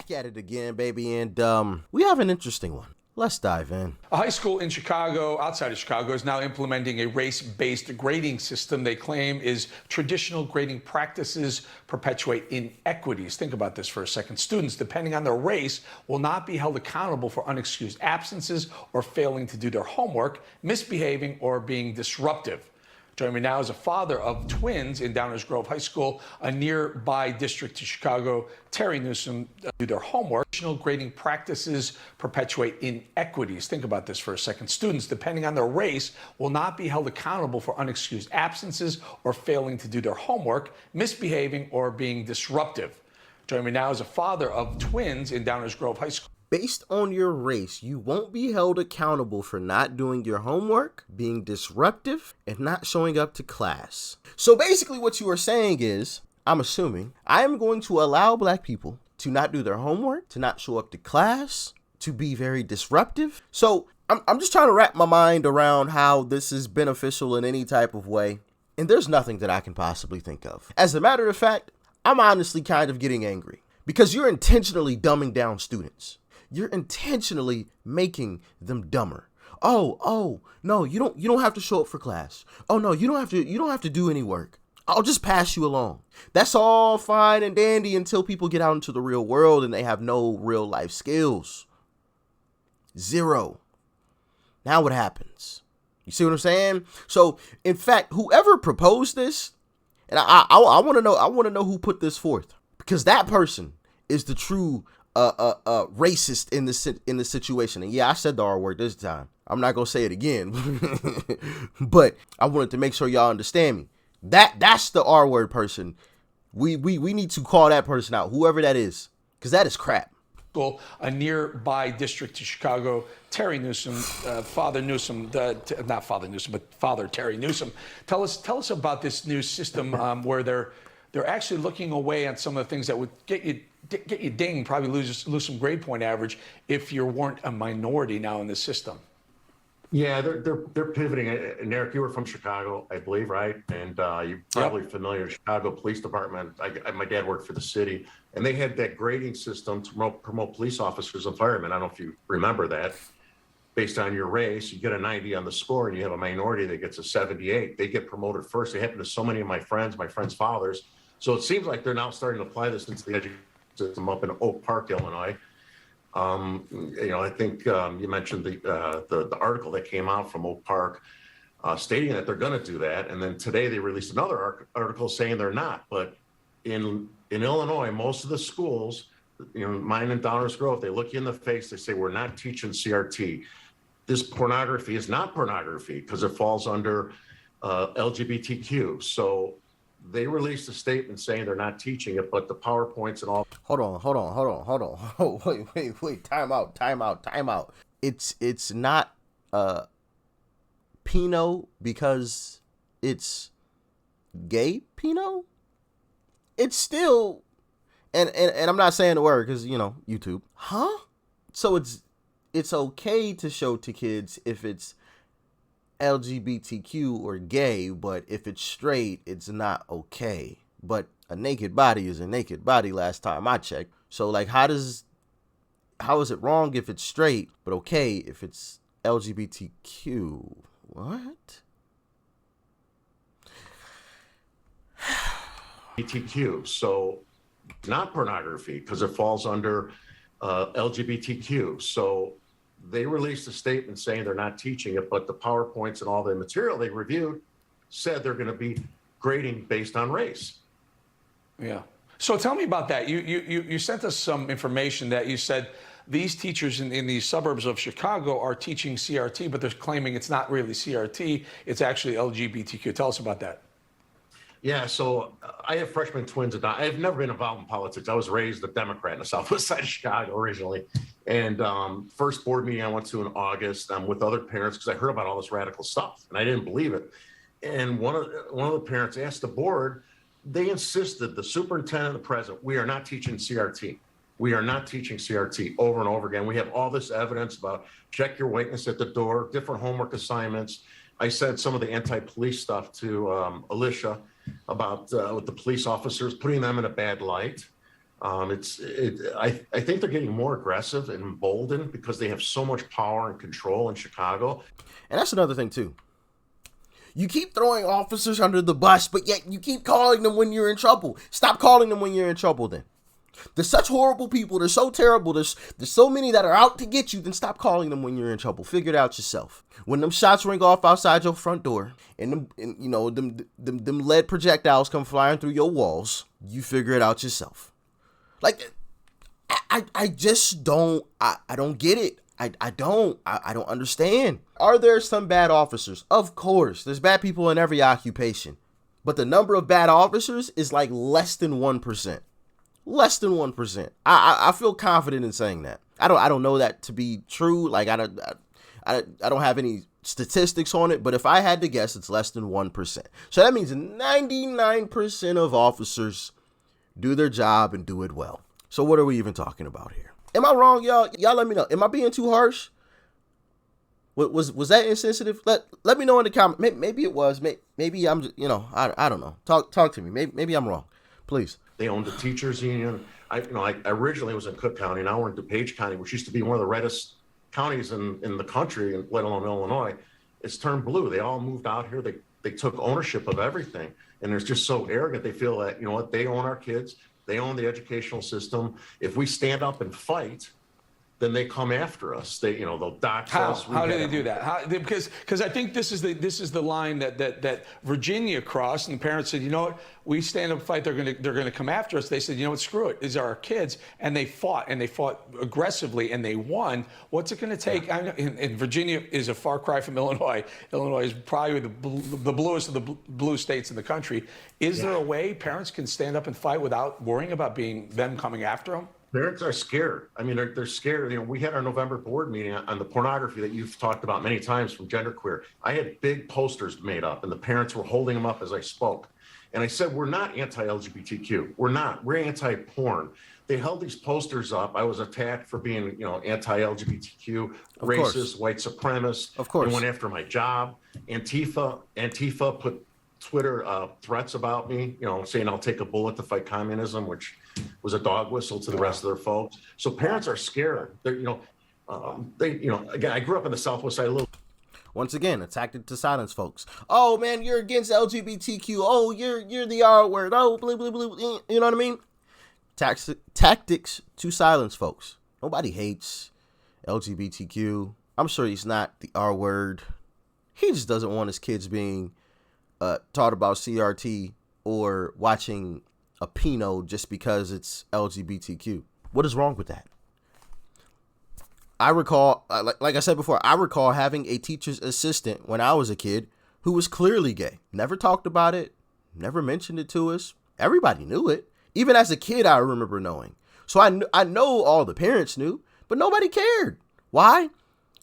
back at it again, baby, and we have an interesting one. Let's dive in. A high school in Chicago, outside of Chicago, is now implementing a race-based grading system they claim is traditional grading practices perpetuate inequities. Think about this for a second. Students, depending on their race, will not be held accountable for unexcused absences or failing to do their homework, misbehaving, or being disruptive. Joining me now is a father of twins in Downers Grove High School, a nearby district to Chicago, Terry Newsom, do their homework. Traditional grading practices perpetuate inequities. Think about this for a second. Students, depending on their race, will not be held accountable for unexcused absences or failing to do their homework, misbehaving, or being disruptive. Joining me now is a father of twins in Downers Grove High School. Based on your race, you won't be held accountable for not doing your homework, being disruptive, and not showing up to class. So basically what you are saying is, I'm assuming, I am going to allow black people to not do their homework, to not show up to class, to be very disruptive. So I'm just trying to wrap my mind around how this is beneficial in any type of way. And there's nothing that I can possibly think of. As a matter of fact, I'm honestly kind of getting angry because you're intentionally dumbing down students. You're intentionally making them dumber. Oh, no, you don't have to show up for class. Oh no, you don't have to do any work. I'll just pass you along. That's all fine and dandy until people get out into the real world and they have no real life skills. Zero. Now what happens? You see what I'm saying? So, in fact, whoever proposed this, and I want to know who put this forth, because that person is the true racist in the situation. And yeah, I said the R word this time. I'm not gonna say it again, but I wanted to make sure y'all understand me. That's the R word person. We need to call that person out, whoever that is, because that is crap. A nearby district to Chicago, Terry Newsom, Father Newsom, not Father Newsom, but Father Terry Newsom. Tell us about this new system where they're actually looking away on some of the things that would get you dinged, probably lose some grade point average if you weren't a minority now in the system. Yeah, they're pivoting. And Eric, you were from Chicago, I believe, right? And you're probably familiar with Chicago Police Department. My dad worked for the city, and they had that grading system to promote police officers and firemen. I don't know if you remember that. Based on your race, you get a 90 on the score, and you have a minority that gets a 78. They get promoted first. It happened to so many of my friends' fathers. So it seems like they're now starting to apply this into the education system up in Oak Park, Illinois. I think you mentioned the article that came out from Oak Park stating that they're going to do that. And then today they released another article saying they're not. But in Illinois, most of the schools, mine and Downers Grove, they look you in the face. They say, we're not teaching CRT. This pornography is not pornography because it falls under LGBTQ. So they released a statement saying they're not teaching it, but the PowerPoints and all. Hold on. Oh, wait. Time out. It's not Pinot because it's gay Pinot. It's still, and I'm not saying the word because YouTube. Huh? So it's okay to show to kids if it's LGBTQ or gay, but if it's straight, it's not okay. But a naked body is a naked body last time I checked. So like, how is it wrong if it's straight, but okay if it's LGBTQ? What? LGBTQ. So not pornography because it falls under LGBTQ. So they released a statement saying they're not teaching it, but the PowerPoints and all the material they reviewed said they're going to be grading based on race. Yeah. So tell me about that. You sent us some information that you said these teachers in these suburbs of Chicago are teaching CRT, but they're claiming it's not really CRT. It's actually LGBTQ. Tell us about that. Yeah, so I have freshman twins. I've never been involved in politics. I was raised a Democrat in the southwest side of Chicago originally. And first board meeting I went to in August with other parents because I heard about all this radical stuff and I didn't believe it. And one of the parents asked the board, they insisted, the superintendent and the president, we are not teaching CRT. We are not teaching CRT over and over again. We have all this evidence about check your whiteness at the door, different homework assignments. I said some of the anti-police stuff to Alicia about with the police officers, putting them in a bad light. I think they're getting more aggressive and emboldened because they have so much power and control in Chicago. And that's another thing too. You keep throwing officers under the bus, but yet you keep calling them when you're in trouble. Stop calling them when you're in trouble then. There's such horrible people. They're so terrible. There's so many that are out to get you. Then stop calling them when you're in trouble. Figure it out yourself. When them shots ring off outside your front door and them lead projectiles come flying through your walls, you figure it out yourself. Like, I just don't, I don't get it. I don't understand. Are there some bad officers? Of course. There's bad people in every occupation. But the number of bad officers is like less than 1%. Less than 1%. I feel confident in saying that. I don't know that to be true. Like, I don't have any statistics on it, but if I had to guess, it's less than 1%. So that means 99% of officers do their job and do it well. So what are we even talking about here? Am I wrong, y'all? Y'all let me know. Am I being too harsh? Was that insensitive? Let me know in the comment. Maybe it was. Maybe I'm, I don't know. Talk to me. Maybe I'm wrong. Please. They owned the teachers union. I originally was in Cook County. Now we're in DuPage County, which used to be one of the reddest counties in the country, let alone Illinois. It's turned blue. They all moved out here. They took ownership of everything. And they're just so arrogant. They feel that, they own our kids. They own the educational system. If we stand up and fight, then they come after us. They'll dox us. How do they do that? Because I think this is the line that Virginia crossed, and the parents said, what, we stand up and fight. They're gonna come after us. They said, what, screw it. These are our kids, and they fought aggressively, and they won. What's it going to take? I know, and Virginia is a far cry from Illinois. Illinois is probably the bluest of the blue states in the country. Is there a way parents can stand up and fight without worrying about them coming after them? Parents are scared. I mean, they're scared. We had our November board meeting on the pornography that you've talked about many times from Genderqueer. I had big posters made up, and the parents were holding them up as I spoke. And I said, we're not anti-LGBTQ. We're not. We're anti-porn. They held these posters up. I was attacked for being, anti-LGBTQ, racist, white supremacist. Of course. They went after my job. Antifa put Twitter threats about me, saying I'll take a bullet to fight communism, which was a dog whistle to the rest of their folks. So parents are scared. They're, again, I grew up in the Southwest side. Once again, a tactic to silence folks. Oh man, you're against LGBTQ. Oh, you're the R word. Oh, blah, blah, blah. You know what I mean? Tactics to silence folks. Nobody hates LGBTQ. I'm sure he's not the R word. He just doesn't want his kids being taught about CRT or watching a Pinot just because it's LGBTQ. What is wrong with that? I recall, like I said before, I recall having a teacher's assistant when I was a kid who was clearly gay. Never talked about it, never mentioned it to us. Everybody knew it. Even as a kid, I remember knowing. So I know all the parents knew, but nobody cared. Why?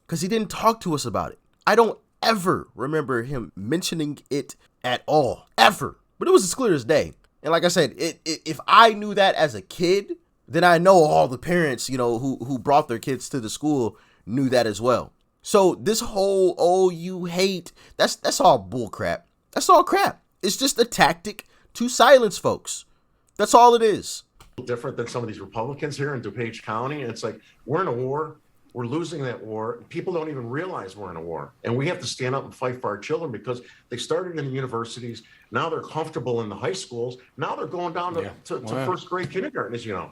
Because he didn't talk to us about it. I don't ever remember him mentioning it at all, ever. But it was as clear as day. And like I said, if I knew that as a kid, then I know all the parents, who brought their kids to the school knew that as well. So this whole, oh, you hate, that's all bull crap. That's all crap. It's just a tactic to silence folks. That's all it is. Different than some of these Republicans here in DuPage County. And it's like, we're in a war. We're losing that war. People don't even realize we're in a war. And we have to stand up and fight for our children because they started in the universities. Now they're comfortable in the high schools. Now they're going down to first grade kindergarten, as you know.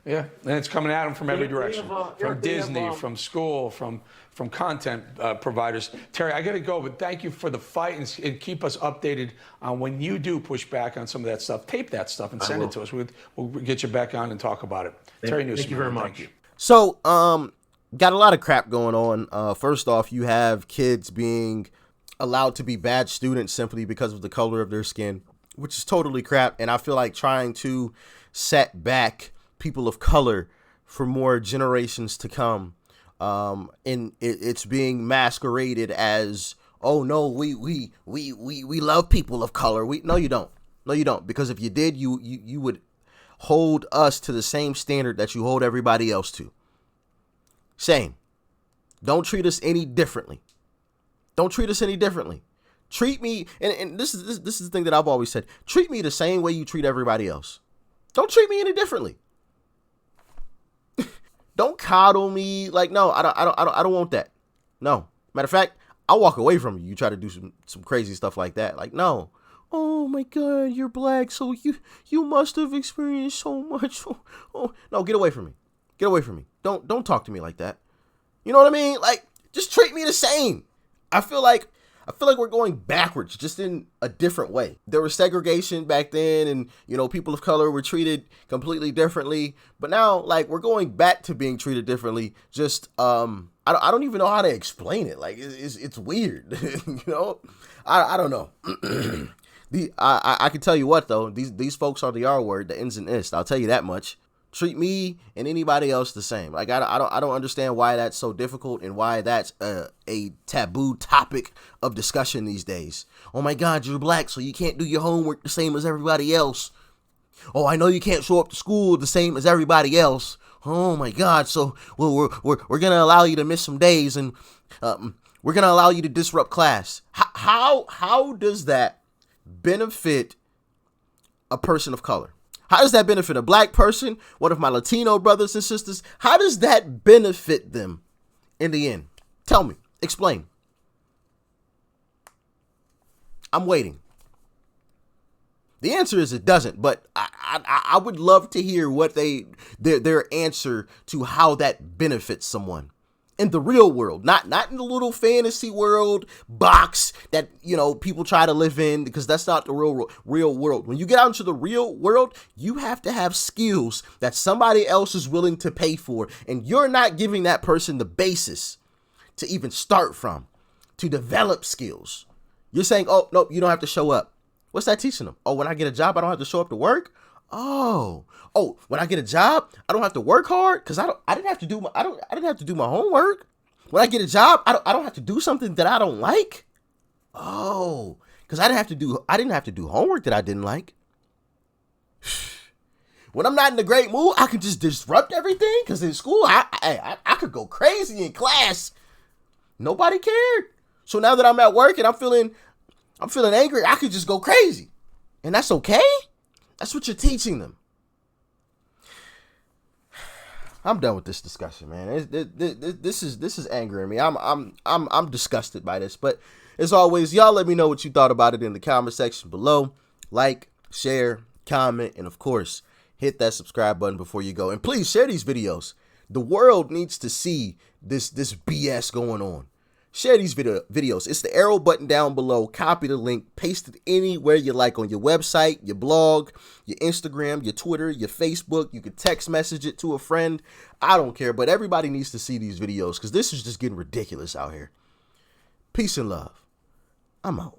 Yeah. And it's coming at them from every direction. From Disney, from school, from content providers. Terry, I got to go, but thank you for the fight and keep us updated on when you do push back on some of that stuff. Tape that stuff and send it to us. We'll get you back on and talk about it. Terry Newsom. Thank you very much. You. So, got a lot of crap going on. First off, you have kids being allowed to be bad students simply because of the color of their skin, which is totally crap. And I feel like trying to set back people of color for more generations to come. And it's being masqueraded as, oh no, we love people of color. No, you don't. No, you don't. Because if you did, you would hold us to the same standard that you hold everybody else to. Same. Don't treat us any differently. Don't treat us any differently. Treat me, and this is the thing that I've always said. Treat me the same way you treat everybody else. Don't treat me any differently. coddle me. Like, no, I don't want that. No. Matter of fact, I'll walk away from you. You try to do some crazy stuff like that. Like, no. Oh my God, you're black, so you must have experienced so much. Oh, no, get away from me. Get away from me. Don't talk to me like that. You know what I mean? Like, just treat me the same. I feel like we're going backwards, just in a different way. There was segregation back then, and people of color were treated completely differently. But now, like, we're going back to being treated differently. Just I don't even know how to explain it. Like, it's weird. I don't know. I can tell you what though, these folks are the R word, the ins and ist. I'll tell you that much. Treat me and anybody else the same. Like, I don't understand why that's so difficult and why that's a taboo topic of discussion these days. Oh my God, you're black, so you can't do your homework the same as everybody else. Oh, I know you can't show up to school the same as everybody else. Oh my God, so we're gonna allow you to miss some days, and we're gonna allow you to disrupt class. How does that benefit a person of color? How does that benefit a black person, one of my Latino brothers and sisters? How does that benefit them in the end? Tell me. Explain. I'm waiting. The answer is it doesn't, but I would love to hear what their answer to how that benefits someone in the real world, not in the little fantasy world box that people try to live in, because that's not the real world. When you get out into the real world, you have to have skills that somebody else is willing to pay for, and you're not giving that person the basis to even start from, to develop skills. You're saying, oh no, you don't have to show up. What's that teaching them? Oh, when I get a job, I don't have to show up to work. Oh, when I get a job, I don't have to work hard because I didn't have to do my homework. When I get a job, I don't have to do something that I don't like. Oh, because I didn't have to do homework that I didn't like. When I'm not in a great mood, I can just disrupt everything, because in school, I could go crazy in class. Nobody cared. So now that I'm at work and I'm feeling angry, I could just go crazy. And that's okay? That's what you're teaching them. I'm done with this discussion, man. This is angering me. I'm disgusted by this. But as always, y'all let me know what you thought about it in the comment section below. Like, share, comment, and of course, hit that subscribe button before you go. And please share these videos. The world needs to see this BS going on. Share these videos. It's the arrow button down below. Copy the link. Paste it anywhere you like, on your website, your blog, your Instagram, your Twitter, your Facebook. You can text message it to a friend. I don't care, but everybody needs to see these videos, because this is just getting ridiculous out here. Peace and love. I'm out.